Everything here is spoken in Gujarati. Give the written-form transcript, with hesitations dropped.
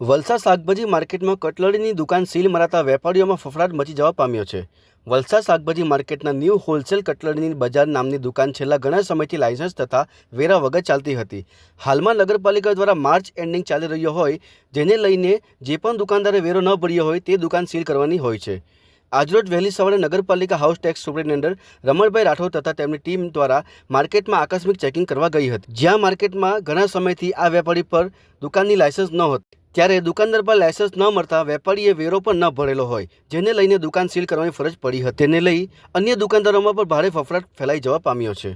વલસાડ શાકભાજી માર્કેટમાં કટલરીની દુકાન સીલ મરાતા વેપારીઓમાં ફફડાટ મચી જવા પામ્યો છે। વલસાડ શાકભાજી માર્કેટના ન્યૂ હોલસેલ કટલરીની બજાર નામની દુકાન છેલ્લા ઘણા સમયથી લાયસન્સ તથા વેરા વગર ચાલતી હતી। હાલમાં નગરપાલિકા દ્વારા માર્ચ એન્ડિંગ ચાલી રહ્યો હોય, જેને લઈને જે પણ દુકાનદારે વેરો ન ભર્યો હોય તે દુકાન સીલ કરવાની હોય છે। આજરોજ વહેલી સવારે નગરપાલિકા house tax superintendent Ramanbhai Rathod તથા તેમની ટીમ દ્વારા માર્કેટમાં આકસ્મિક ચેકિંગ કરવા ગઈ હતી, જ્યાં માર્કેટમાં ઘણા સમયથી આ વેપારી પર દુકાનની લાયસન્સ ન હતી। ત્યારે દુકાનદાર પર લાયસન્સ ન મળતા વેપારીએ વેરો પણ ન ભરેલો હોય, જેને લઈને દુકાન સીલ કરવાની ફરજ પડી હતી। તેને લઈ અન્ય દુકાનદારોમાં પણ ભારે ફફડાટ ફેલાઈ જવા પામ્યો છે।